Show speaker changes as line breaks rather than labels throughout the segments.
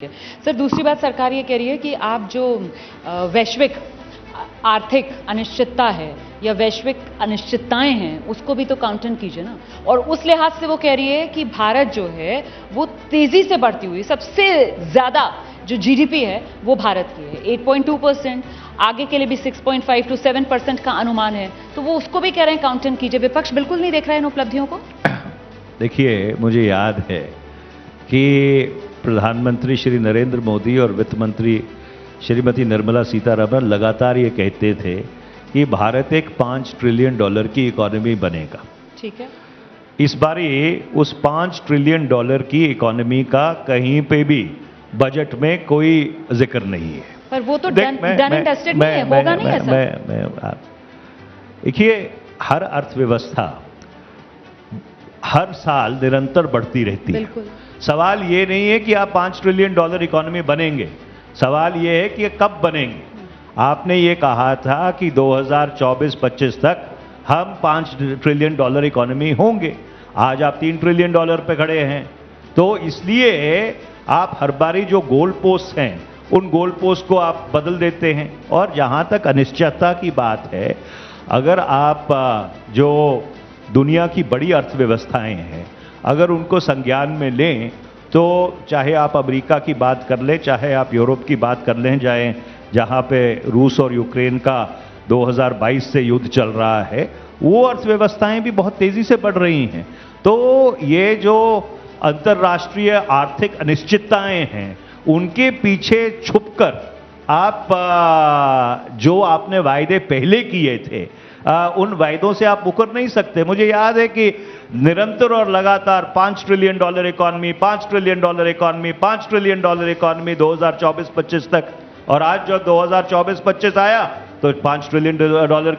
Sir, दूसरी बात सरकार ये कह रही है कि आप जो वैश्विक आर्थिक अनिश्चितता है या वैश्विक अनिश्चितताएं हैं उसको भी तो काउंटर कीजिए ना। और उस लिहाज से वो कह रही है कि भारत जो है वो तेजी से बढ़ती हुई सबसे ज्यादा जो जीडीपी है वो भारत की है 8.2%, आगे के लिए भी 6.5 to 7% का अनुमान है, तो वो उसको भी कह रहे हैं काउंटर कीजिए। विपक्ष बिल्कुल नहीं देख रहा है इन उपलब्धियों को।
देखिए, मुझे याद है कि प्रधानमंत्री श्री नरेंद्र मोदी और वित्त मंत्री श्रीमती निर्मला सीतारमण लगातार ये कहते थे कि भारत एक $5 ट्रिलियन की इकोनॉमी बनेगा।
ठीक है,
इस बारी उस $5 ट्रिलियन की इकोनॉमी का कहीं पे भी बजट में कोई जिक्र नहीं है।
पर वो तो डन एंड डस्टेड नहीं है, होगा नहीं ऐसा।
देखिए, हर अर्थव्यवस्था हर साल निरंतर बढ़ती रहती है।
बिल्कुल।
सवाल ये नहीं है कि आप $5 ट्रिलियन इकोनॉमी बनेंगे, सवाल ये है कि ये कब बनेंगे। आपने ये कहा था कि 2024-25 तक हम $5 ट्रिलियन इकोनॉमी होंगे, आज आप $3 ट्रिलियन पे खड़े हैं। तो इसलिए आप हर बारी जो गोल पोस्ट हैं उन गोल पोस्ट को आप बदल देते हैं। और जहां तक अनिश्चितता की बात है, अगर आप जो दुनिया की बड़ी अर्थव्यवस्थाएं हैं अगर उनको संज्ञान में लें, तो चाहे आप अमेरिका की बात कर लें, चाहे आप यूरोप की बात कर लें, जहां पे रूस और यूक्रेन का 2022 से युद्ध चल रहा है, वो अर्थव्यवस्थाएं भी बहुत तेजी से बढ़ रही हैं। तो ये जो अंतर्राष्ट्रीय आर्थिक अनिश्चितताएं हैं उनके पीछे छुपकर आप जो आपने वायदे पहले किए थे उन वायदों से आप मुकर नहीं सकते। मुझे याद है कि निरंतर और लगातार $5 trillion economy, $5 trillion economy, $5 trillion economy 2024-25 तक, और आज जो 2024-25 आया तो $5 ट्रिलियन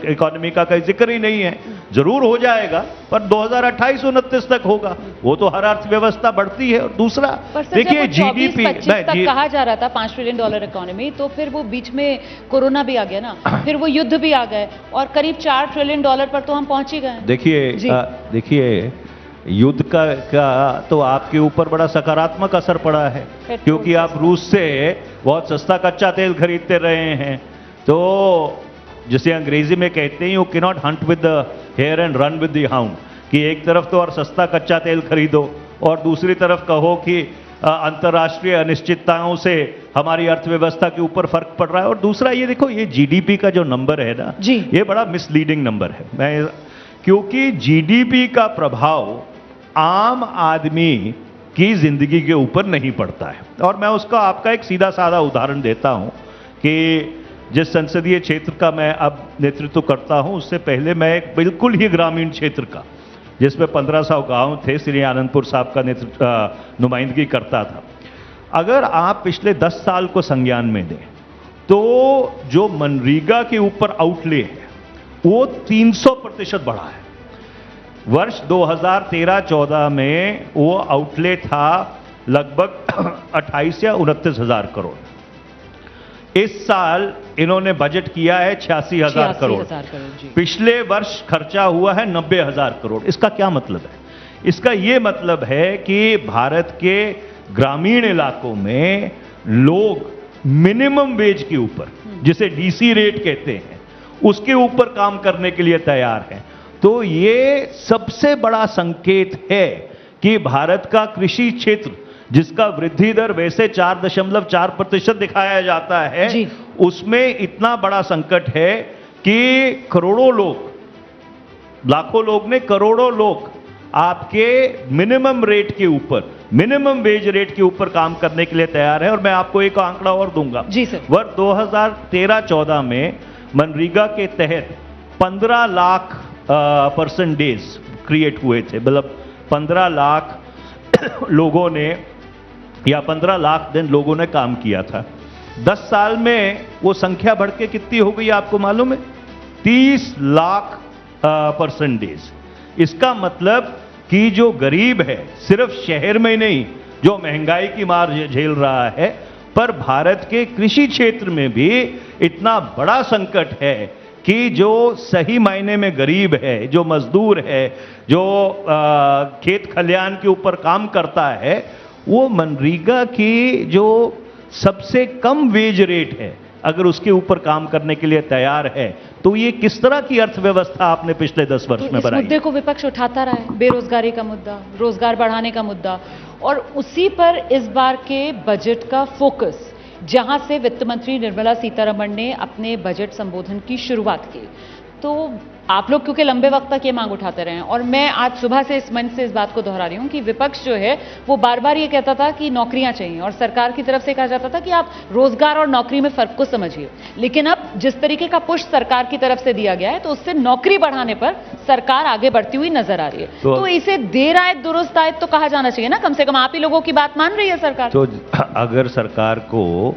इकोनॉमी का कोई जिक्र ही नहीं है। जरूर हो जाएगा पर 2028-29 तक होगा। वो तो हर अर्थव्यवस्था बढ़ती है। और दूसरा देखिए, जीडीपी
तक कहा जा रहा था $5 ट्रिलियन इकोनॉमी, तो फिर वो बीच में कोरोना भी आ गया ना, फिर वो युद्ध भी आ गए और करीब $4 ट्रिलियन पर तो हम पहुंच ही गए।
देखिए युद्ध का तो आपके ऊपर बड़ा सकारात्मक असर पड़ा है, क्योंकि आप रूस से बहुत सस्ता कच्चा तेल खरीदते रहे हैं। तो जिसे अंग्रेजी में कहते हैं, you can not hunt with the hare and run with the hound, कि एक तरफ तो और सस्ता कच्चा तेल खरीदो और दूसरी तरफ कहो कि अंतर्राष्ट्रीय अनिश्चितताओं से हमारी अर्थव्यवस्था के ऊपर फर्क पड़ रहा है। और दूसरा ये देखो, ये जीडीपी का जो नंबर है ना, ये बड़ा मिसलीडिंग नंबर है। क्योंकि जीडीपी का प्रभाव आम आदमी की जिंदगी के ऊपर नहीं पड़ता है। और मैं उसका आपका एक सीधा साधा उदाहरण देता हूं कि जिस संसदीय क्षेत्र का मैं अब नेतृत्व करता हूं, उससे पहले मैं एक बिल्कुल ही ग्रामीण क्षेत्र का, जिसमें 1500 गांव थे, श्री आनंदपुर साहब का नेतृत्व नुमाइंदगी करता था। अगर आप पिछले 10 साल को संज्ञान में दें तो जो मनरेगा के ऊपर आउटले है वो 300% बढ़ा है। वर्ष 2013-14 में वो आउटले था लगभग 28 या 29 हजार करोड़। इस साल इन्होंने बजट किया है 86,000 करोड़। पिछले वर्ष खर्चा हुआ है 90,000 करोड़। इसका क्या मतलब है? इसका यह मतलब है कि भारत के ग्रामीण इलाकों में लोग मिनिमम वेज के ऊपर, जिसे डीसी रेट कहते हैं, उसके ऊपर काम करने के लिए तैयार हैं। तो ये सबसे बड़ा संकेत है कि भारत का कृषि क्षेत्र, जिसका वृद्धि दर वैसे 4.4% दिखाया जाता है, उसमें इतना बड़ा संकट है कि करोड़ों लोग, लाखों लोग ने, करोड़ों लोग आपके मिनिमम रेट के ऊपर, मिनिमम वेज रेट के ऊपर काम करने के लिए तैयार है। और मैं आपको एक आंकड़ा और दूंगा। वर्ष 2013-14 में मनरेगा के तहत 15 लाख पर्सन डेज क्रिएट हुए थे। मतलब 15 लाख लोगों ने, या 15 लाख दिन लोगों ने काम किया था। 10 साल में वो संख्या बढ़ के कितनी हो गई आपको मालूम है? 30 लाख पर्सन डेज। इसका मतलब कि जो गरीब है, सिर्फ शहर में नहीं, जो महंगाई की मार झेल रहा है, पर भारत के कृषि क्षेत्र में भी इतना बड़ा संकट है कि जो सही मायने में गरीब है, जो मजदूर है, जो खेत खलियान के ऊपर काम करता है, वो मनरेगा की जो सबसे कम वेज रेट है, अगर उसके ऊपर काम करने के लिए तैयार है, तो ये किस तरह की अर्थव्यवस्था आपने पिछले 10 वर्ष
तो
में
इस
बनाई?
मुद्दे को विपक्ष उठाता रहा है, बेरोजगारी का मुद्दा, रोजगार बढ़ाने का मुद्दा, और उसी पर इस बार के बजट का फोकस, जहां से वित्त मंत्री निर्मला सीतारमण ने अपने बजट संबोधन की शुरुआत की। तो आप लोग क्योंकि लंबे वक्त तक ये मांग उठाते रहे हैं, और मैं आज सुबह से इस मंच से इस बात को दोहरा रही हूं कि विपक्ष जो है वो बार बार ये कहता था कि नौकरियां चाहिए, और सरकार की तरफ से कहा जाता था कि आप रोजगार और नौकरी में फर्क को समझिए। लेकिन अब जिस तरीके का पुश सरकार की तरफ से दिया गया है, तो उससे नौकरी बढ़ाने पर सरकार आगे बढ़ती हुई नजर आ रही है। तो इसे देर आए दुरुस्त आए तो कहा जाना चाहिए ना, कम से कम आप ही लोगों की बात मान रही है सरकार।
तो अगर सरकार को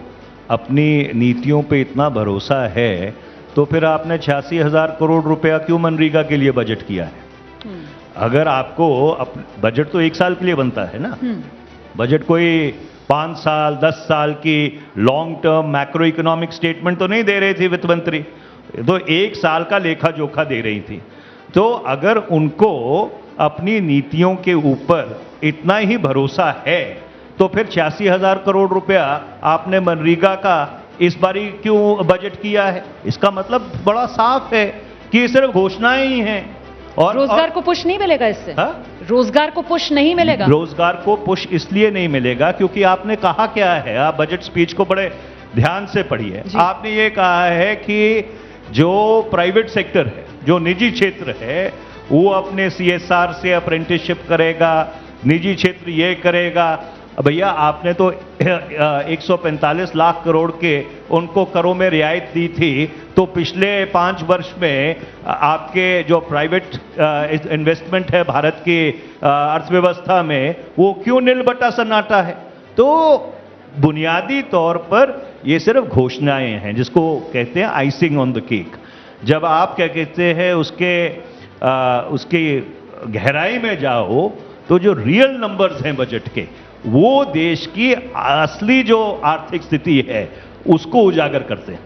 अपनी नीतियों पे इतना भरोसा है, तो फिर आपने 86,000 करोड़ रुपया क्यों मनरेगा के लिए बजट किया है? अगर आपको बजट तो 1 साल के लिए बनता है ना, बजट कोई 5 साल 10 साल की long term macro economic statement तो नहीं दे रही थी वित्त मंत्री, तो 1 साल का लेखा जोखा दे रही थी। तो अगर उनको अपनी नीतियों के ऊपर इतना ही भरोसा है, तो फिर 86,000 करोड़ रुपया आपने मनरेगा का इस बारी क्यों बजट किया है? इसका मतलब बड़ा साफ है कि ये सिर्फ घोषणाएं ही हैं। और
रोजगार को पुश नहीं मिलेगा इससे?
हा?
रोजगार को पुश नहीं मिलेगा?
रोजगार को पुश इसलिए नहीं मिलेगा क्योंकि आपने कहा क्या है, आप बजट स्पीच को बड़े ध्यान से पढ़िए। आपने ये कहा है कि जो प्राइवेट सेक्टर है, जो निजी क्षेत्र है, वो अपने CSR से अप्रेंटिसशिप करेगा, निजी क्षेत्र ये करेगा। भैया आपने तो 145 लाख करोड़ के उनको करों में रियायत दी थी, तो पिछले 5 वर्ष में आपके जो प्राइवेट इन्वेस्टमेंट है भारत की अर्थव्यवस्था में, वो क्यों नील बटा सन्नाटा है? तो बुनियादी तौर पर ये सिर्फ घोषणाएं हैं, जिसको कहते हैं आइसिंग ऑन द केक। जब आप क्या कहते हैं उसकी गहराई में जाओ, तो जो रियल नंबर्स हैं बजट के, वो देश की असली जो आर्थिक स्थिति है उसको उजागर करते हैं।